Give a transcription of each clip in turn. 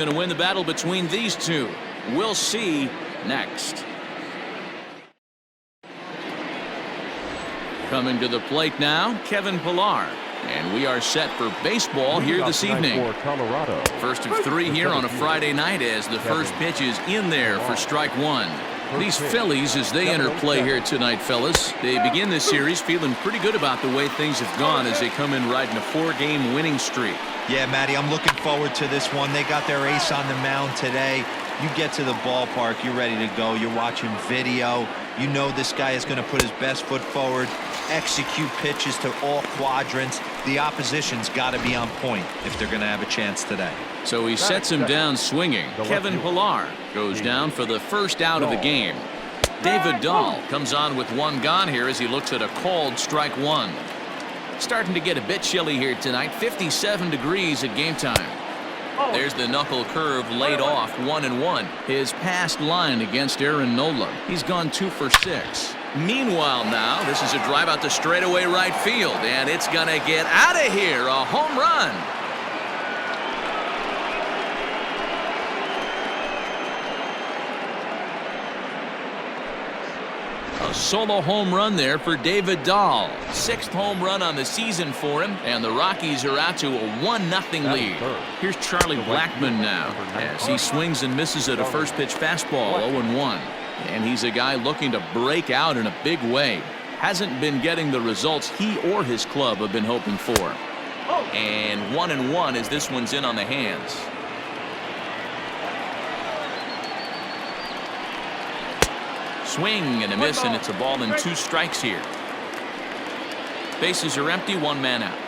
Going to win the battle between these two. We'll see next. Coming to the plate now, Kevin Pillar. And we are set for baseball here this evening. First of three here on a Friday night as the first pitch is in there for strike one. These Phillies, as they enter play here tonight, fellas, they begin this series feeling pretty good about the way things have gone as they come in riding a 4-game winning streak. Yeah, Matty, I'm looking forward to this one. They got their ace on the mound today. You get to the ballpark, you're ready to go. You're watching video. You know this guy is going to put his best foot forward, execute pitches to all quadrants. The opposition's got to be on point if they're going to have a chance today. So he sets him down swinging. Kevin Pillar goes down for the first out of the game. David Dahl comes on with one gone here as he looks at a called strike one. Starting to get a bit chilly here tonight. 57 degrees at game time. There's the knuckle curve laid off, 1-1. His past line against Aaron Nola. He's gone 2 for 6. Meanwhile now, this is a drive out to straightaway right field, and it's gonna get out of here. A home run. A solo home run there for David Dahl. 6th home run on the season for him, and the Rockies are out to a 1-0 lead. Here's Charlie Blackmon now as he swings and misses at a first pitch fastball, 0-1. And he's a guy looking to break out in a big way. Hasn't been getting the results he or his club have been hoping for. And 1-1 as this one's in on the hands. Swing and a miss, and it's a ball and 2 strikes here. Bases are empty, 1 man out.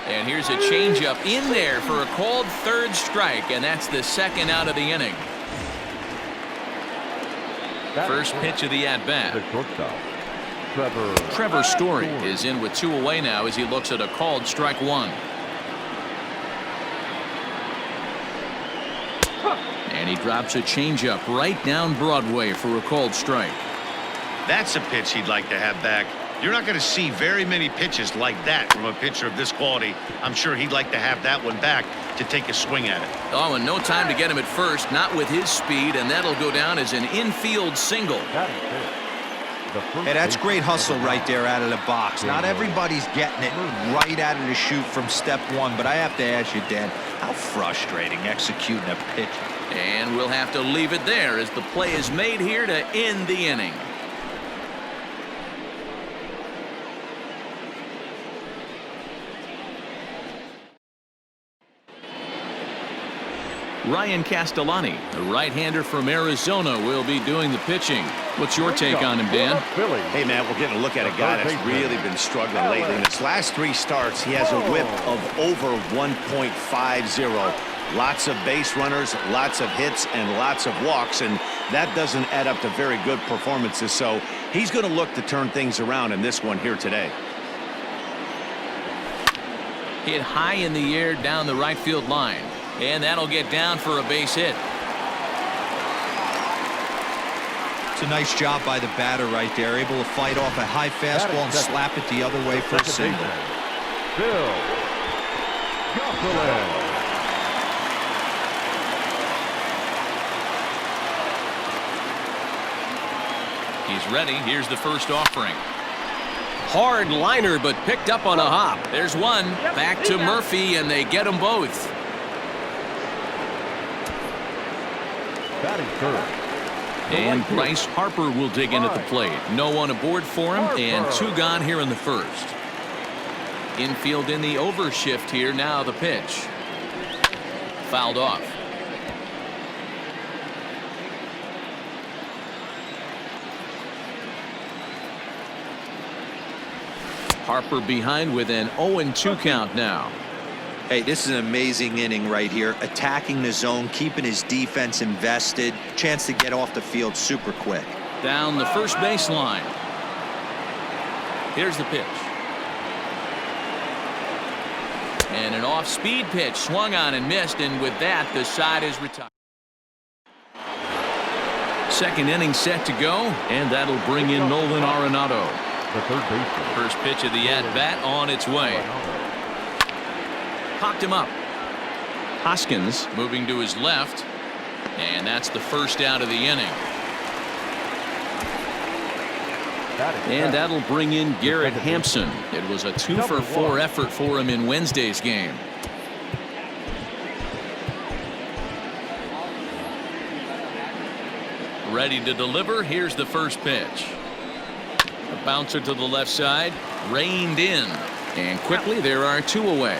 And here's a changeup in there for a called 3rd strike, and that's the 2nd out of the inning. First pitch of the at-bat. Trevor Story is in with 2 away now as he looks at a called strike one. And he drops a changeup right down Broadway for a called strike. That's a pitch he'd like to have back. You're not going to see very many pitches like that from a pitcher of this quality. I'm sure he'd like to have that one back to take a swing at it. Oh, and no time to get him at first, not with his speed, and that'll go down as an infield single. Hey, that's great hustle right there out of the box. Not everybody's getting it right out of the chute from step one, but I have to ask you, Dan, how frustrating executing a pitch. And we'll have to leave it there as the play is made here to end the inning. Ryan Castellani, the right-hander from Arizona, will be doing the pitching. What's your take on him, Dan? Hey, man, we're getting a look at a guy that's really been struggling lately. In his last 3 starts, he has a whip of over 1.50. Lots of base runners, lots of hits, and lots of walks, and that doesn't add up to very good performances. So he's going to look to turn things around in this one here today. Hit high in the air down the right field line. And that'll get down for a base hit. It's a nice job by the batter right there, able to fight off a high fastball and slap it the other way for a single. He's ready. Here's the first offering. Hard liner, but picked up on a hop. There's one. Back to Murphy, and they get them both. And Bryce Harper will dig in at the plate. No one aboard for him, and 2 gone here in the first. Infield in the overshift here. Now the pitch. Fouled off. Harper behind with an 0-2 count now. Hey, this is an amazing inning right here. Attacking the zone, keeping his defense invested. Chance to get off the field super quick. Down the first baseline. Here's the pitch. And an off-speed pitch swung on and missed, and with that, the side is retired. Second inning set to go, and that'll bring in Nolan Arenado. First pitch of the at-bat on its way. Popped him up. Hoskins moving to his left, and that's the first out of the inning. And that'll bring in Garrett Hampson. It was a 2-for-4 effort for him in Wednesday's game. Ready to deliver. Here's the first pitch. A bouncer to the left side, reined in, and quickly there are 2 away.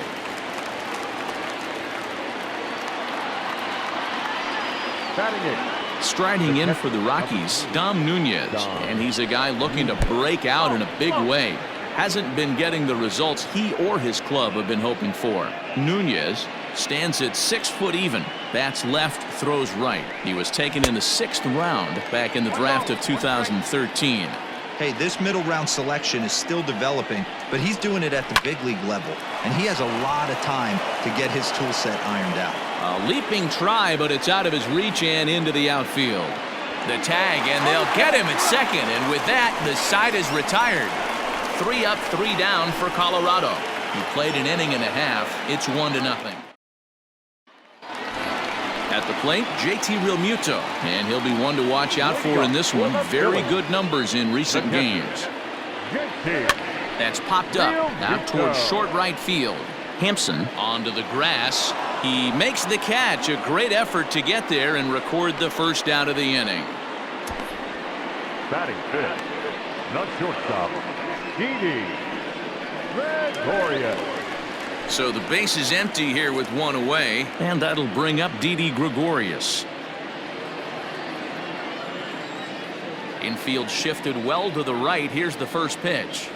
Striding in for the Rockies, Dom Nunez, and he's a guy looking to break out in a big way. Hasn't been getting the results he or his club have been hoping for. Nunez stands at 6 foot even. Bats left, throws right. He was taken in the 6th round back in the draft of 2013. Hey, this middle round selection is still developing, but he's doing it at the big league level, and he has a lot of time to get his tool set ironed out. A leaping try, but it's out of his reach and into the outfield. The tag, and they'll get him at second, and with that, the side is retired. 3 up, 3 down for Colorado. He played an inning and a half. It's 1-0. At the plate, JT Realmuto, and he'll be one to watch out for in this one. Very good numbers in recent games. That's popped up out towards short right field. Hampson onto the grass. He makes the catch. A great effort to get there and record the first out of the inning. Batting fifth, not shortstop, Didi Gregorius. So the base is empty here with 1 away, and that'll bring up Didi Gregorius. Infield shifted well to the right. Here's the first pitch.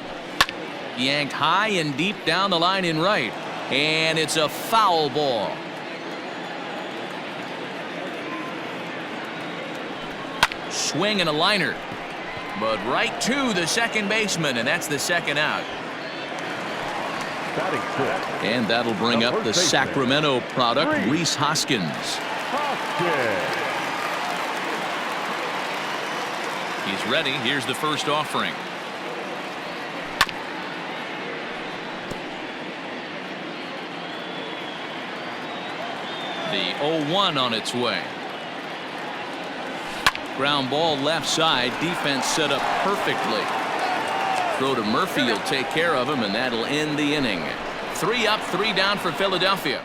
Yanked high and deep down the line in right, and it's a foul ball. Swing and a liner, but right to the second baseman, and that's the second out. And that'll bring up the Sacramento product, Rhys Hoskins. He's ready. Here's the first offering. The 0-1 on its way. Ground ball left side. Defense set up perfectly. Throw to Murphy will take care of him, and that'll end the inning. 3 up, 3 down for Philadelphia.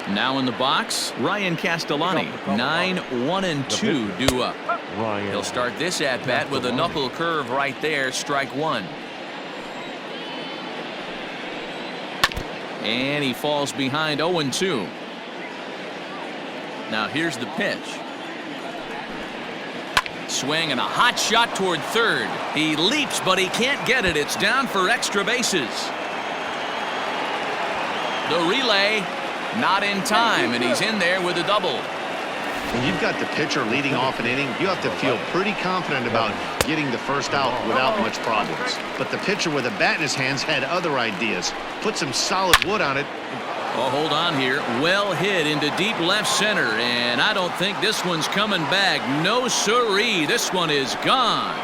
Now in the box, Ryan Castellani. 9-1-2 due up. He'll start this at bat with a knuckle curve right there. Strike 1. And he falls behind 0-2. Now here's the pitch. Swing and a hot shot toward third. He leaps, but he can't get it. It's down for extra bases. The relay, not in time, and he's in there with a double. When you've got the pitcher leading off an inning, you have to feel pretty confident about getting the first out without much problems. But the pitcher with a bat in his hands had other ideas. Put some solid wood on it. Oh, hold on here. Well hit into deep left center, and I don't think this one's coming back. No siree. This one is gone.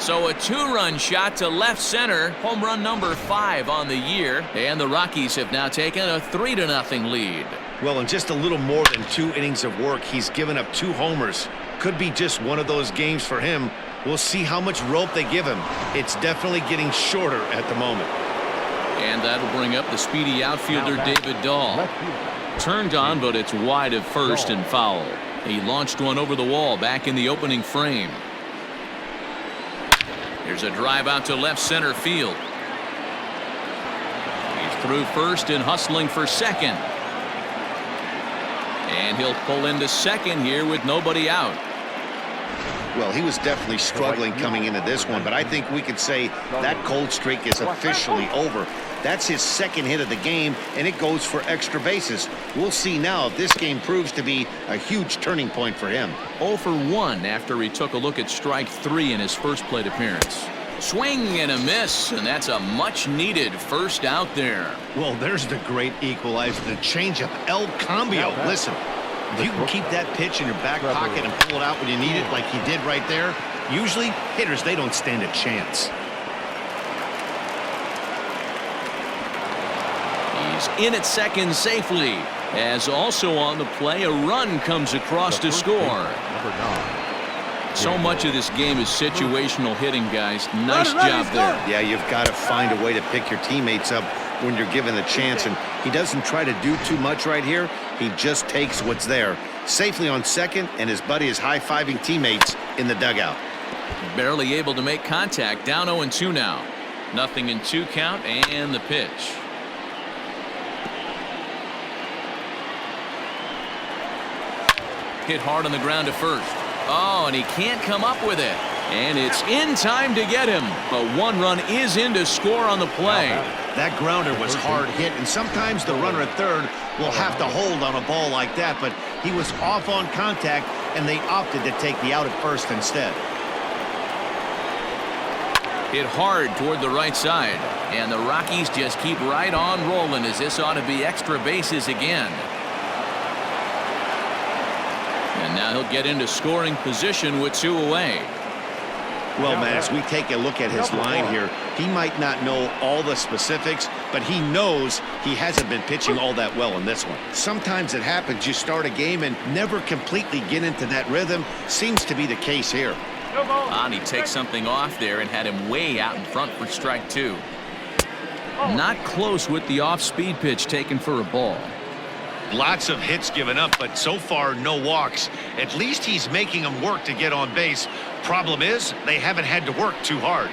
So a 2-run shot to left center. Home run number 5 on the year, and the Rockies have now taken a 3-0 lead. Well, in just a little more than 2 innings of work, he's given up 2 homers. Could be just one of those games for him. We'll see how much rope they give him. It's definitely getting shorter at the moment. And that'll bring up the speedy outfielder David Dahl. Turned on, but it's wide of first and foul. He launched one over the wall back in the opening frame. Here's a drive out to left center field. He's through first and hustling for second. And he'll pull into second here with nobody out. Well, he was definitely struggling coming into this one, but I think we could say that cold streak is officially over. That's his 2nd hit of the game, and it goes for extra bases. We'll see now if this game proves to be a huge turning point for him. 0 for 1 after he took a look at strike 3 in his first plate appearance. Swing and a miss, and that's a much-needed first out there. Well, there's the great equalizer, the changeup, El Cambio. Listen, if you can keep that pitch in your back pocket and pull it out when you need it like he did right there, Usually, hitters, they don't stand a chance. He's in at second safely. As also on the play, a run comes across to score. Number 9. So much of this game is situational hitting, guys. Nice job there. Yeah, you've got to find a way to pick your teammates up when you're given the chance, and he doesn't try to do too much right here. He just takes what's there. Safely on second, and his buddy is high-fiving teammates in the dugout. Barely able to make contact. Down 0-2 now. Nothing in 2 count, and the pitch. Hit hard on the ground to first. Oh, and he can't come up with it. And it's in time to get him. But 1 run is in to score on the play. That grounder was hard hit, and sometimes the runner at third will have to hold on a ball like that, but he was off on contact, and they opted to take the out at first instead. Hit hard toward the right side. And the Rockies just keep right on rolling, as this ought to be extra bases again. And now he'll get into scoring position with 2 away. Well, man, as we take a look at his line here, he might not know all the specifics, but he knows he hasn't been pitching all that well in this one. Sometimes it happens. You start a game and never completely get into that rhythm. Seems to be the case here. And he takes something off there and had him way out in front for strike 2. Not close with the off-speed pitch taken for a ball. Lots of hits given up, but so far no walks. At least he's making them work to get on base. Problem is, they haven't had to work too hard.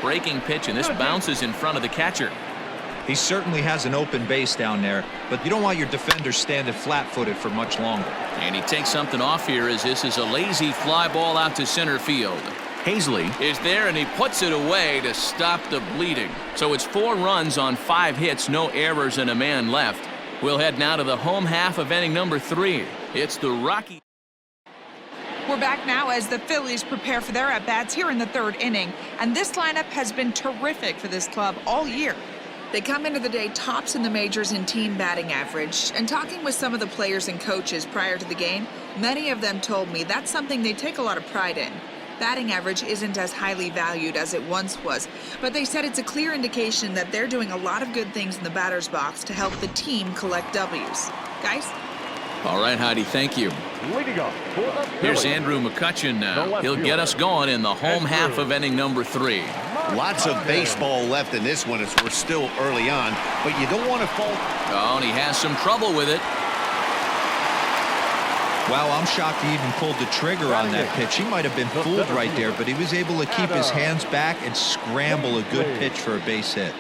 Breaking pitch, and this bounces in front of the catcher. He certainly has an open base down there, but you don't want your defender standing flat-footed for much longer. And he takes something off here, as this is a lazy fly ball out to center field. Hazley is there, and he puts it away to stop the bleeding. So it's 4 runs on 5 hits, no errors, and a man left. We'll head now to the home half of inning number 3. It's the Rockies. We're back now as the Phillies prepare for their at-bats here in the 3rd inning. And this lineup has been terrific for this club all year. They come into the day tops in the majors in team batting average. And talking with some of the players and coaches prior to the game, many of them told me that's something they take a lot of pride in. Batting average isn't as highly valued as it once was, but they said it's a clear indication that they're doing a lot of good things in the batter's box to help the team collect W's. Guys? All right, Heidi, thank you. Leading up for the Here's Phillies. Andrew McCutcheon now. He'll get us going in the home half of inning number 3. Lots of baseball left in this one as we're still early on, but you don't want to fall. Oh, and he has some trouble with it. Wow, I'm shocked he even pulled the trigger on that pitch. He might have been fooled right there, but he was able to keep his hands back and scramble a good pitch for a base hit.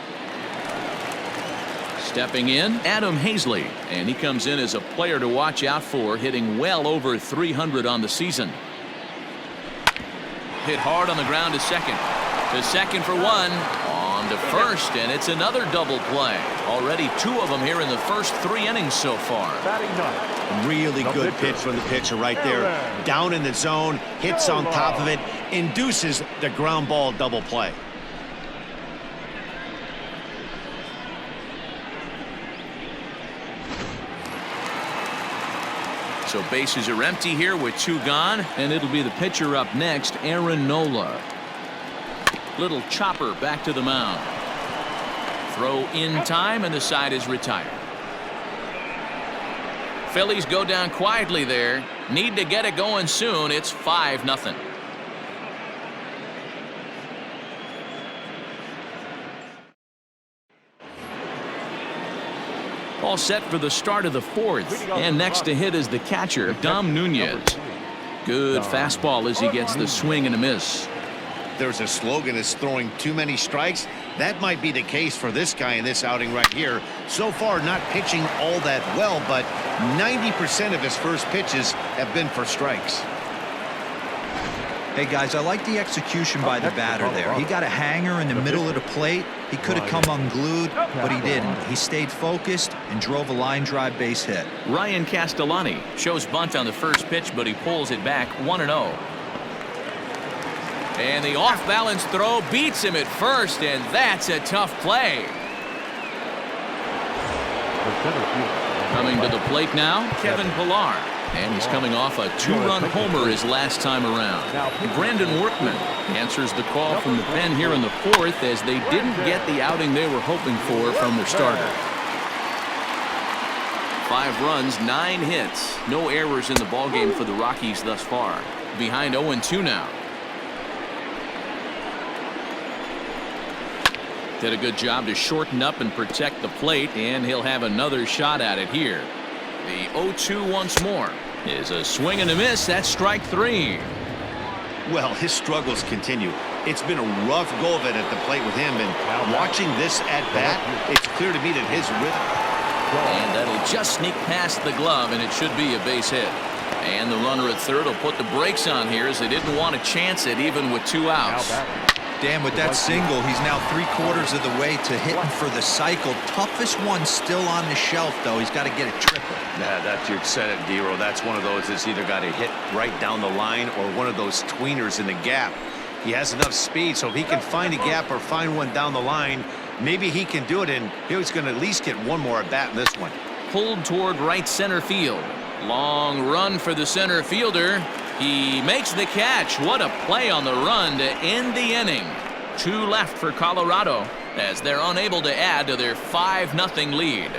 Stepping in, Adam Hazley, and he comes in as a player to watch out for, hitting well over 300 on the season. Hit hard on the ground to second. To second for 1. On to first, and it's another double play. Already 2 of them here in the first 3 innings so far. Batting 9. Really good pitch from the pitcher right there. Down in the zone, hits on top of it, induces the ground ball double play. So bases are empty here with 2 gone, and it'll be the pitcher up next, Aaron Nola. Little chopper back to the mound. Throw in time, and the side is retired. Phillies go down quietly there. Need to get it going soon. It's 5-0. All set for the start of the 4th. And next to hit is the catcher, Dom Nunez. Good fastball as he gets the swing and a miss. There's a slogan is throwing too many strikes. That might be the case for this guy in this outing right here. So far, not pitching all that well, but 90% of his first pitches have been for strikes. Hey, guys, I like the execution by the batter there. He got a hanger in the middle of the plate. He could have come unglued, but he didn't. He stayed focused and drove a line drive base hit. Ryan Castellani shows bunt on the first pitch, but he pulls it back 1-0. And the off-balance throw beats him at first, and that's a tough play. Coming to the plate now, Kevin Pillar. And he's coming off a 2-run homer his last time around. Brandon Workman answers the call from the pen here in the 4th as they didn't get the outing they were hoping for from their starter. 5 runs, 9 hits, no errors in the ballgame for the Rockies thus far. Behind 0-2 now. Did a good job to shorten up and protect the plate, and he'll have another shot at it here. The 0-2 once more is a swing and a miss. That's strike 3. Well, his struggles continue. It's been a rough go of it at the plate with him, and watching this at bat, it's clear to me that his rhythm. And that'll just sneak past the glove, and it should be a base hit. And the runner at third will put the brakes on here as they didn't want to chance it even with 2 outs. Dan, with that single, he's now 3/4 of the way to hitting for the cycle. Toughest one still on the shelf, though. He's got to get a triple. Yeah, that's, you said it, D-Row. That's one of those that's either got to hit right down the line or one of those tweeners in the gap. He has enough speed, so if he can find a gap or find one down the line, maybe he can do it, and he's going to at least get one more at bat in this one. Pulled toward right center field. Long run for the center fielder. He makes the catch. What a play on the run to end the inning. 2 left for Colorado as they're unable to add to their 5-0 lead.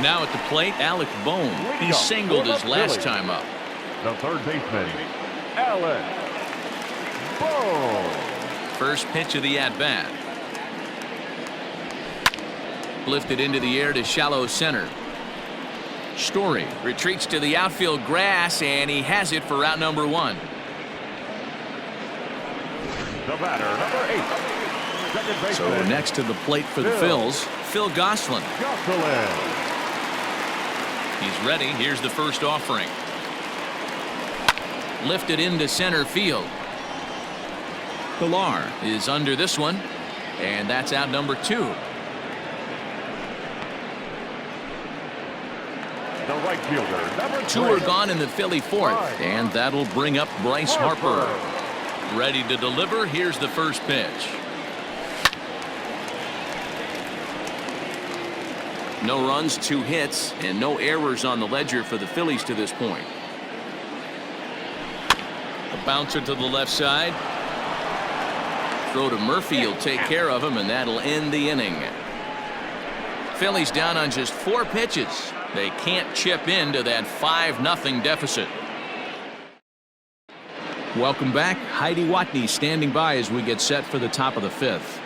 Now at the plate, Alec Bohm. He singled his last time up. The third baseman, Alec Bohm. First pitch of the at-bat. Lifted into the air to shallow center. Story retreats to the outfield grass, and he has it for out number 1. The batter, number 8. Second baseman. So next to the plate for the Phils, Phil Gosselin. He's ready. Here's the first offering. Lifted into center field. Pilar is under this one, and that's out number 2. The right fielder, number 2 are gone in the Philly 4th, and that'll bring up Bryce Harper. Ready to deliver. Here's the first pitch. No runs, 2 hits, and no errors on the ledger for the Phillies to this point. A bouncer to the left side. Throw to Murphy. He'll take care of him, and that'll end the inning. Phillies down on just 4 pitches. They can't chip into that 5-0 deficit. Welcome back. Heidi Watney standing by as we get set for the top of the 5th.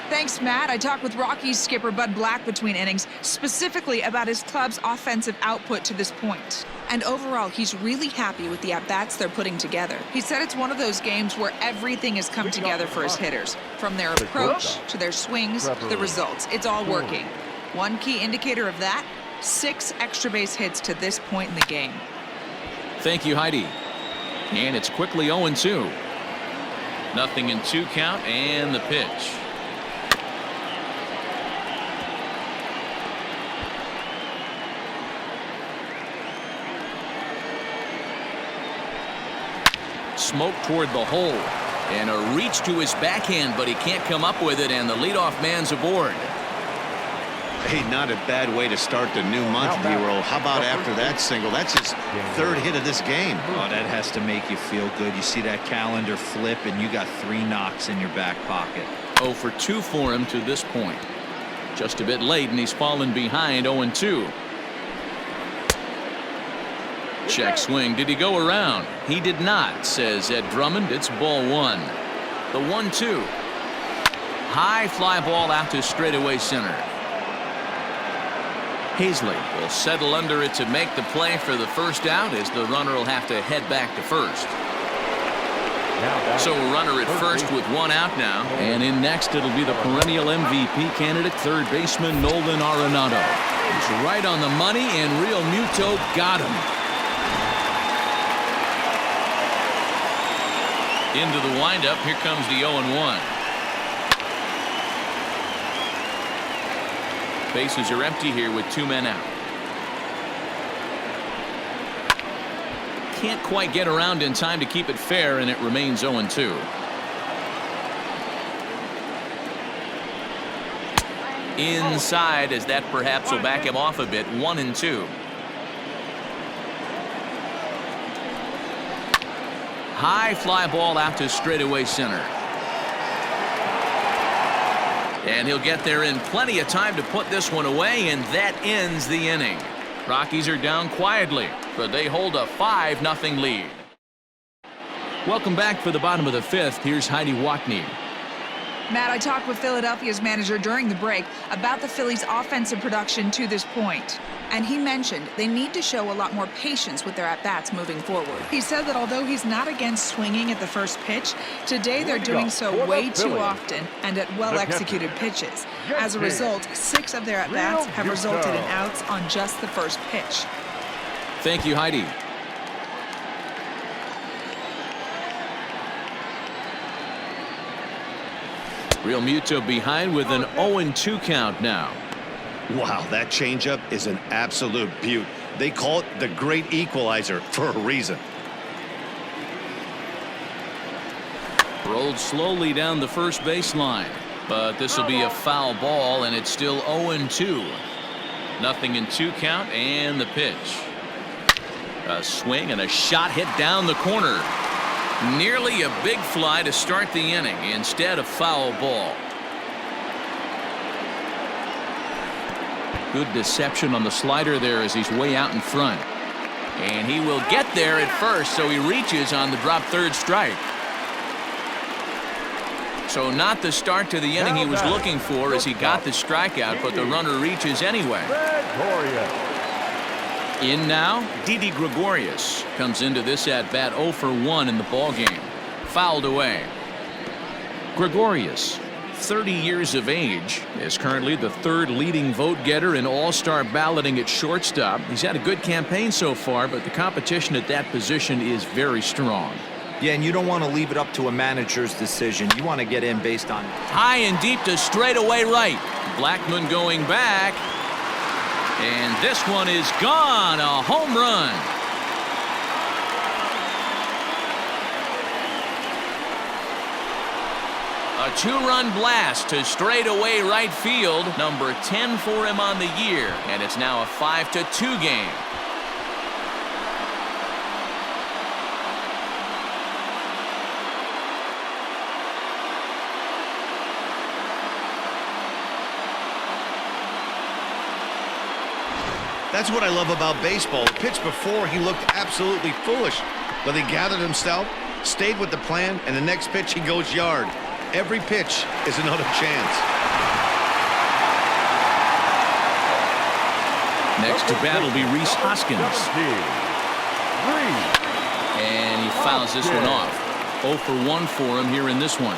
Thanks, Matt. I talked with Rockies skipper Bud Black between innings, specifically about his club's offensive output to this point. And overall, he's really happy with the at-bats they're putting together. He said it's one of those games where everything has come together for his hitters. From their approach to their swings to the results. It's all working. One key indicator of that, 6 extra base hits to this point in the game. Thank you, Heidi. And it's quickly 0-2. 0-2 count, and the pitch. Smoke toward the hole, and a reach to his backhand, but he can't come up with it, and the leadoff man's aboard. Hey, not a bad way to start the new month, D-Roll. How about after that single? That's his 3rd hit of this game. Oh, that has to make you feel good. You see that calendar flip, and you got 3 knocks in your back pocket. 0 for 2 for him to this point. Just a bit late, and he's fallen behind 0-2. Check swing. Did he go around? He did not, says Ed Drummond. It's ball 1. The 1-2. High fly ball out to straightaway center. Hazley will settle under it to make the play for the first out as the runner will have to head back to first. So a runner at first with 1 out now. And in next it'll be the perennial MVP candidate, third baseman Nolan Arenado. He's right on the money, and Real Muto got him. Into the windup. Here comes the 0-1. Bases are empty here with 2 men out. Can't quite get around in time to keep it fair, and it remains 0-2. inside, as that perhaps will back him off a bit. 1-2. High fly ball out to straightaway center. And he'll get there in plenty of time to put this one away, and that ends the inning. Rockies are down quietly, but they hold a 5-0 lead. Welcome back for the bottom of the 5th. Here's Heidi Watney. Matt, I talked with Philadelphia's manager during the break about the Phillies' offensive production to this point. And he mentioned they need to show a lot more patience with their at-bats moving forward. He said that although he's not against swinging at the first pitch, today they're doing so way too often and at well-executed pitches. As a result, 6 of their at-bats have resulted in outs on just the first pitch. Thank you, Heidi. Real Muto behind with an 0-2 count now. Wow, that changeup is an absolute beaut. They call it the great equalizer for a reason. Rolled slowly down the first baseline, but this will be a foul ball, and it's still 0-2. 0-2 count, and the pitch. A swing and a shot hit down the corner. Nearly a big fly to start the inning instead of foul ball. Good deception on the slider there as he's way out in front. And he will get there at first, so he reaches on the drop third strike. So not the start to the inning he was looking for as he got the strikeout, but the runner reaches anyway. In now, Didi Gregorius comes into this at-bat 0 for 1 in the ballgame. Fouled away. Gregorius, 30 years of age, is currently the 3rd leading vote getter in all-star balloting at shortstop. He's had a good campaign so far, but the competition at that position is very strong. Yeah, and you don't want to leave it up to a manager's decision. You want to get in based on high and deep to straightaway right. Blackmon going back. And this one is gone. A home run. A 2-run blast to straightaway right field. Number 10 for him on the year. And it's now a 5-2 game. That's what I love about baseball. The pitch before, he looked absolutely foolish, but he gathered himself, stayed with the plan, and the next pitch he goes yard. Every pitch is another chance. Next to bat will be Rhys Hoskins. And he fouls this one off. 0 for 1 for him here in this one.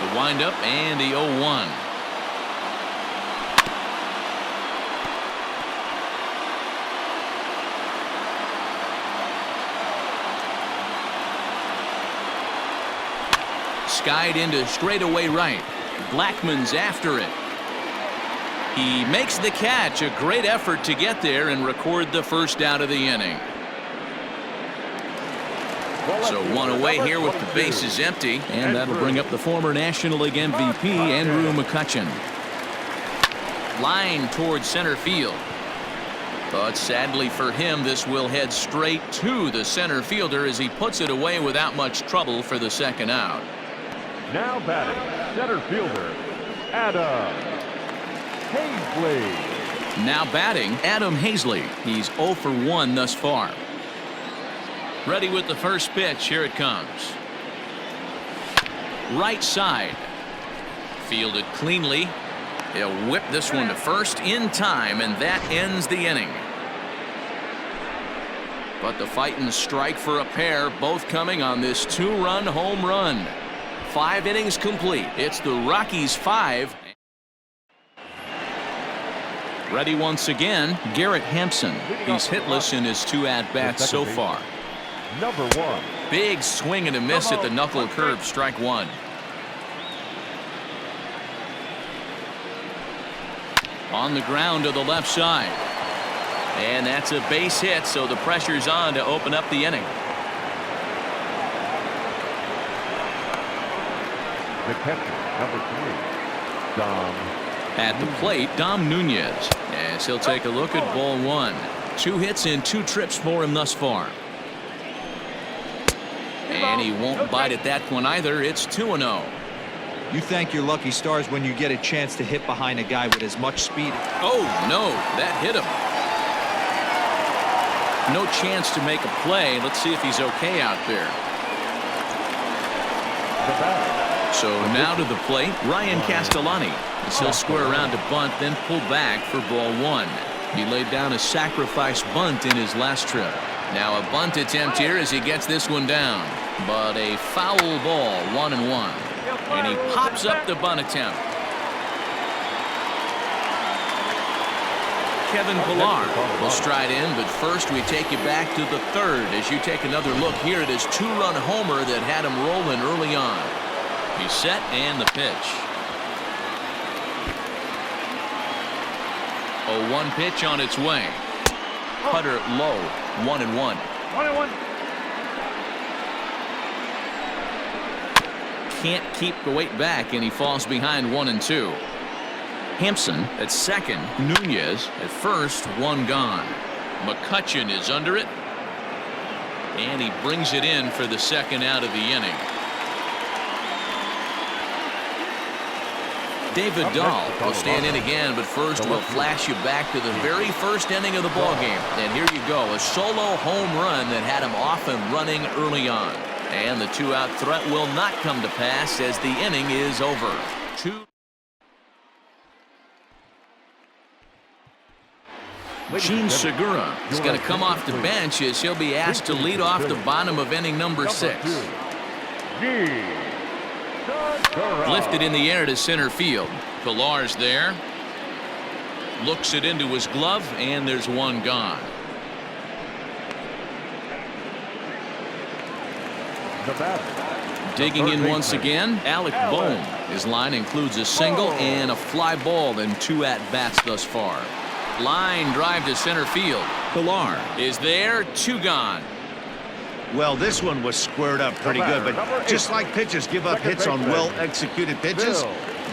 The windup and the 0-1. Skied into straightaway right. Blackmon's after it. He makes the catch. A great effort to get there and record the first out of the inning. So one away here with the bases empty. And that'll bring up the former National League MVP, Andrew McCutchen. Line towards center field. But sadly for him, this will head straight to the center fielder as he puts it away without much trouble for the second out. Now batting, center fielder, Adam Hazley. Now batting, Adam Hazley. He's 0 for 1 thus far. Ready with the first pitch. Here it comes. Right side. Fielded cleanly. He'll whip this one to first in time, and that ends the inning. But the fighting strike for a pair, both coming on this 2-run home run. 5 innings complete. It's the Rockies 5. Ready once again, Garrett Hampson. He's hitless in his 2 at-bats so far. Number 1. Big swing and a miss at the knuckle curve, strike 1. On the ground to the left side. And that's a base hit, so the pressure's on to open up the inning. The catcher, Number 3, Dom. At the plate, Dom Nunez, as he'll take a look at ball 1. 2 hits in 2 trips for him thus far. And he won't bite at that one either. It's 2-0. You thank your lucky stars when you get a chance to hit behind a guy with as much speed. Oh, no, that hit him. No chance to make a play. Let's see if he's okay out there. So now to the plate, Ryan Castellani. As he'll square around to bunt, then pull back for ball 1. He laid down a sacrifice bunt in his last trip. Now a bunt attempt here as he gets this one down. But a foul ball, 1-1. And he pops up the bunt attempt. Kevin Pillar will stride in, but first we take you back to the 3rd as you take another look here at his 2-run homer that had him rolling early on. He's set and the pitch. 0-1 pitch on its way. Cutter low, 1-1. 1-1. Can't keep the weight back, and he falls behind 1-2. Hampson at second, Nunez at first, 1 gone. McCutchen is under it, and he brings it in for the 2nd out of the inning. David Dahl will stand in again, but first we'll flash you back to the very first inning of the ballgame. And here you go, a solo home run that had him off and running early on. And the 2-out threat will not come to pass as the inning is over. Gene Segura is going to come off the bench as he'll be asked to lead off the bottom of inning number 6. Lifted in the air to center field. Pillar's there. Looks it into his glove, and there's 1 gone. Digging in once again, Alec Bohm. His line includes a single and a fly ball in 2 at-bats thus far. Line drive to center field. Pillar is there, 2 gone. Well, this one was squared up pretty good, but just like pitchers give up hits on well-executed pitches,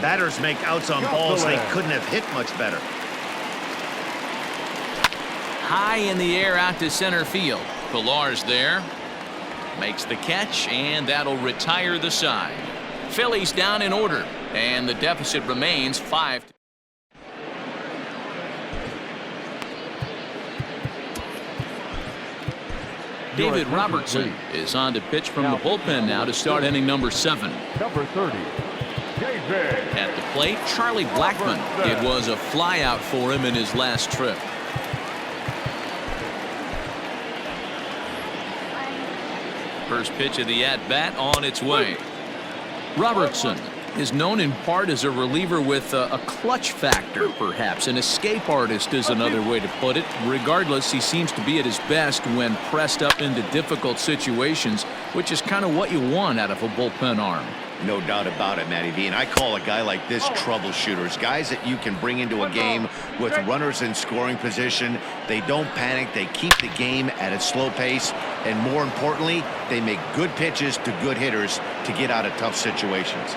batters make outs on balls they couldn't have hit much better. High in the air out to center field. Pillar's there. Makes the catch, and that'll retire the side. Phillies down in order, and the deficit remains 5. David Robertson is on to pitch from the bullpen now to start inning number 7. Number 30, David. At the plate, Charlie Blackmon. It was a flyout for him in his last trip. First pitch of the at-bat on its way. Robertson is known in part as a reliever with a clutch factor, perhaps. An escape artist is another way to put it. Regardless, he seems to be at his best when pressed up into difficult situations, which is kind of what you want out of a bullpen arm. No doubt about it, Matty V. And I call a guy like this troubleshooters. Guys that you can bring into a game with runners in scoring position. They don't panic. They keep the game at a slow pace. And more importantly, they make good pitches to good hitters to get out of tough situations.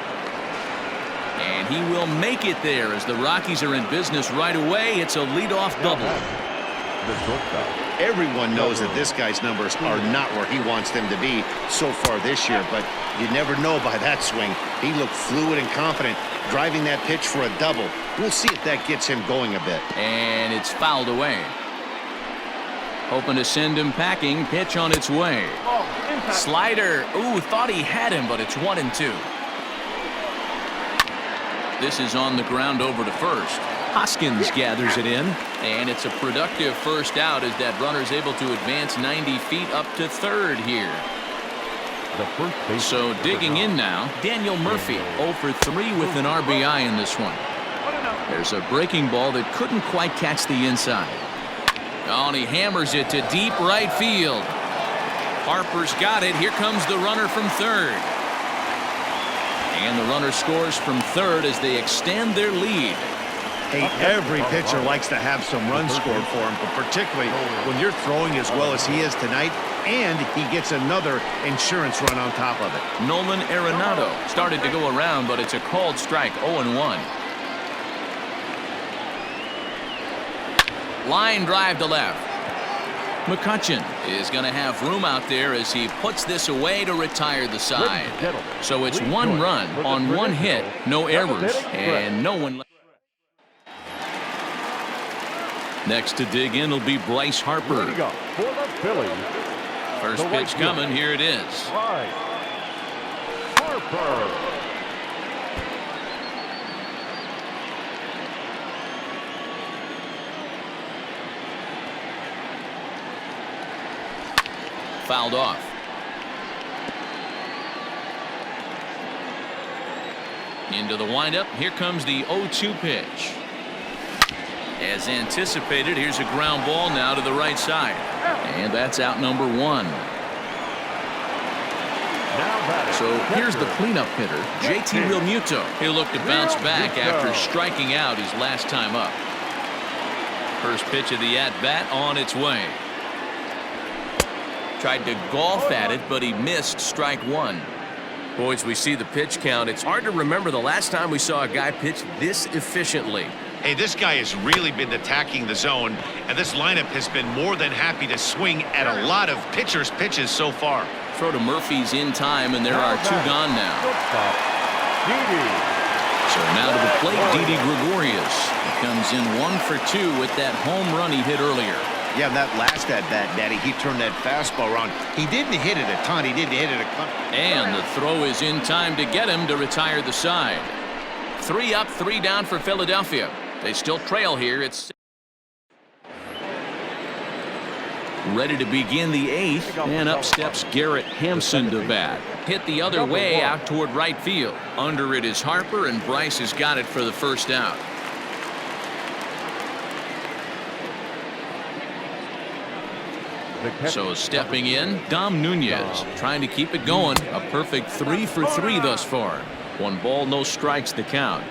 And he will make it there as the Rockies are in business right away. It's a leadoff double. Everyone knows that this guy's numbers are not where he wants them to be so far this year, but you never know by that swing. He looked fluid and confident, driving that pitch for a double. We'll see if that gets him going a bit. And it's fouled away. Hoping to send him packing. Pitch on its way. Slider. Ooh, thought he had him, but it's 1-2. This is on the ground over to first. Hoskins gathers it in, and it's a productive first out as that runner's able to advance 90 feet up to third here. So digging in now, Daniel Murphy 0 for 3 with an RBI in this one. There's a breaking ball that couldn't quite catch the inside. Oh, and he hammers it to deep right field. Harper's got it. Here comes the runner from third. And the runner scores from third as they extend their lead. Hey, every pitcher likes to have some runs scored for him, but particularly when you're throwing as well as he is tonight, and he gets another insurance run on top of it. Nolan Arenado started to go around, but it's a called strike, 0-1. Line drive to left. McCutchen is going to have room out there as he puts this away to retire the side. So it's 1 run on 1 hit, no errors, and no one left. Next to dig in will be Bryce Harper. For the Phillies. First pitch coming, here it is. Harper. Fouled off. Into the windup. Here comes the 0-2 pitch. As anticipated, here's a ground ball now to the right side. And that's out number 1. So here's the cleanup hitter, JT Realmuto. He'll look to bounce back after striking out his last time up. First pitch of the at-bat on its way. Tried to golf at it, but he missed strike 1. Boys, we see the pitch count. It's hard to remember the last time we saw a guy pitch this efficiently. Hey, this guy has really been attacking the zone, and this lineup has been more than happy to swing at a lot of pitchers' pitches so far. Throw to Murphy's in time, and there are 2 gone now. So now to the plate, Didi Gregorius. He comes in 1 for 2 with that home run he hit earlier. Yeah, that last at-bat, Daddy, he turned that fastball around. He didn't hit it a ton. He didn't hit it a ton. And the throw is in time to get him to retire the side. 3 up, 3 down for Philadelphia. They still trail here. It's ready to begin the 8th, and up steps Garrett Hampson to bat. Hit the other way out toward right field. Under it is Harper, and Bryce has got it for the first out. So stepping in, Dom Nunez, trying to keep it going. A perfect 3 for 3 thus far. 1 ball, no strikes to count.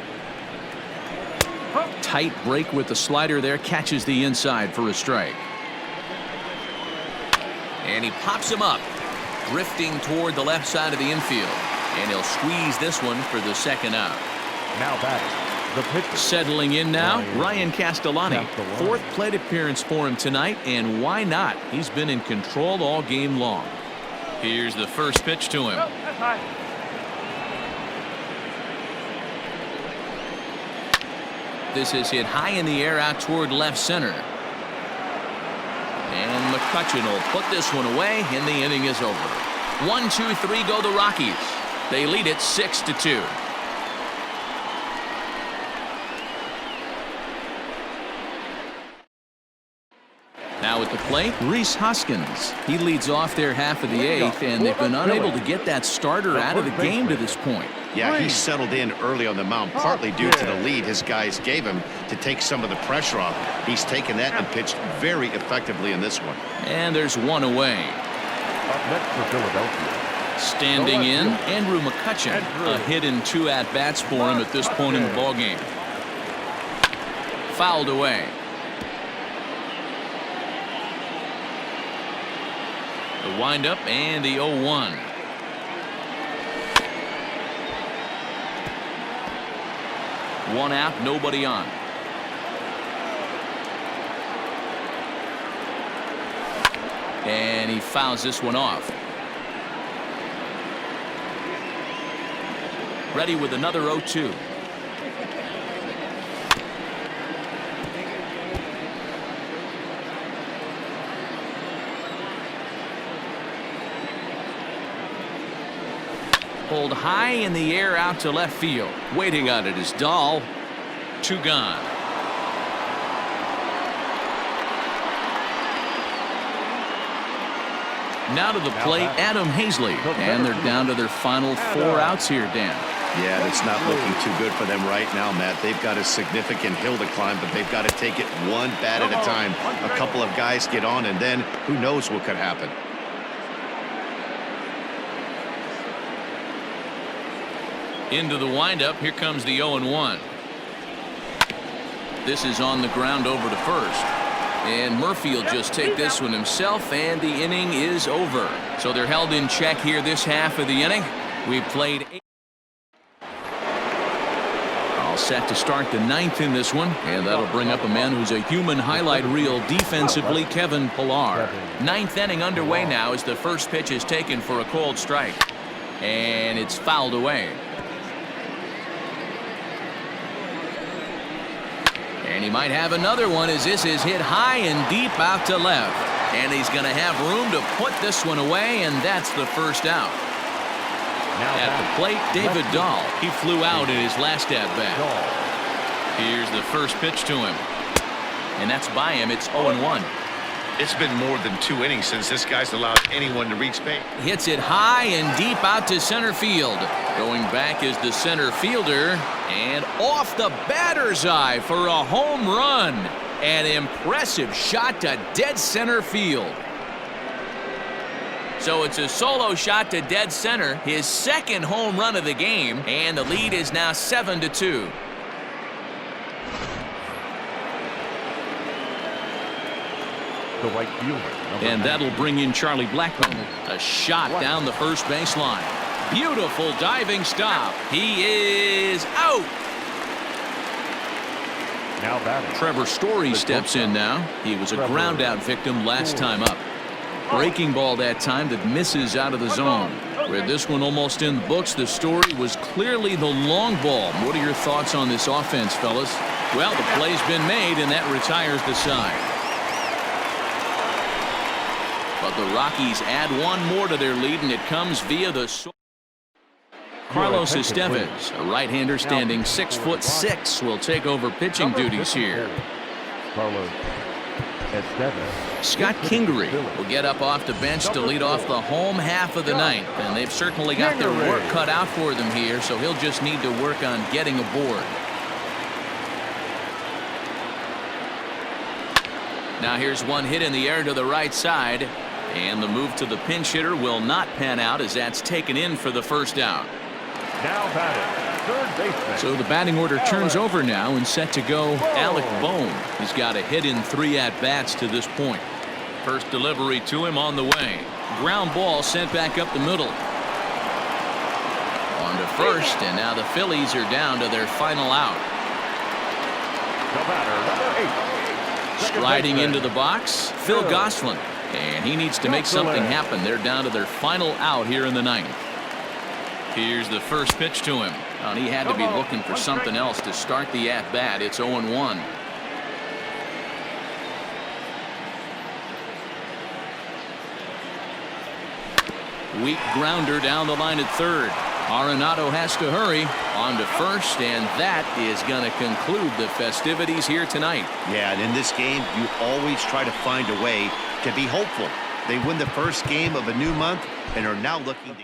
Tight break with the slider there, catches the inside for a strike. And he pops him up, drifting toward the left side of the infield. And he'll squeeze this one for the second out. Now batting. The pitcher. Settling in now, Ryan Castellani. 4th plate appearance for him tonight, and why not? He's been in control all game long. Here's the first pitch to him. This is hit high in the air out toward left center. And McCutchen will put this one away, and the inning is over. 1, 2, 3 go the Rockies. They lead it 6-2. Now at the plate, Rhys Hoskins. He leads off their half of the 8th, and they've been unable to get that starter out of the game to this point. Yeah, he settled in early on the mound, partly due to the lead his guys gave him to take some of the pressure off. He's taken that and pitched very effectively in this one. And there's 1 away. Up next for Philadelphia. Standing in, Andrew McCutchen. A hit in 2 at-bats for him at this point in the ballgame. Fouled away. The windup and the 0-1. One out, nobody on. And he fouls this one off. Ready with another 0-2. Pulled high in the air out to left field. Waiting on it is Dahl. 2 gone. Now to the plate, Adam Hazley. And they're down to their final 4 outs here, Dan. Yeah, that's not looking too good for them right now, Matt. They've got a significant hill to climb, but they've got to take it 1 bat at a time. A couple of guys get on, and then who knows what could happen. Into the windup, here comes the 0-1. This is on the ground over to first. And Murphy will just take this one himself, and the inning is over. So they're held in check here this half of the inning. We've played 8. All set to start the 9th in this one, and that'll bring up a man who's a human highlight reel defensively, Kevin Pillar. 9th inning underway now as the first pitch is taken for a cold strike. And it's fouled away. And he might have another one as this is hit high and deep out to left. And he's going to have room to put this one away, and that's the first out. At the plate, David Dahl. He flew out in his last at-bat. Here's the first pitch to him. And that's by him. It's 0-1. It's been more than 2 innings since this guy's allowed anyone to reach base. Hits it high and deep out to center field. Going back is the center fielder, and off the batter's eye for a home run. An impressive shot to dead center field. So it's a solo shot to dead center, his second home run of the game, and the lead is now 7-2. The right fielder. And that'll bring in Charlie Blackmon. A shot down the first baseline. Beautiful diving stop. He is out. Now batting. Trevor Story steps in now. He was a ground out victim last time up. Breaking ball that time that misses out of the zone. Where this one almost in the books, the Story was clearly the long ball. What are your thoughts on this offense, fellas? Well, the play's been made, and that retires the side. But the Rockies add one more to their lead, and it comes via the Carlos Estevez, a right-hander standing 6'6", will take over pitching duties here. Carlos Estevez. Scott Kingery will get up off the bench to lead off the home half of the 9th, and they've certainly got their work cut out for them here, so he'll just need to work on getting aboard. Now here's one hit in the air to the right side, and the move to the pinch hitter will not pan out as that's taken in for the first out. Now batting, third baseman. So the batting order turns over now and set to go Alec Bohm. He's got a hit in 3 at-bats to this point. First delivery to him on the way. Ground ball sent back up the middle. On to first, and now the Phillies are down to their final out. The batter, number 8. Striding into the box, Phil Gosselin. And he needs to make something happen. They're down to their final out here in the 9th. Here's the first pitch to him. And he had to be looking for something else to start the at-bat. It's 0-1. Weak grounder down the line at third. Arenado has to hurry. On to first, and that is going to conclude the festivities here tonight. Yeah, and in this game, you always try to find a way to be hopeful. They win the first game of a new month and are now looking to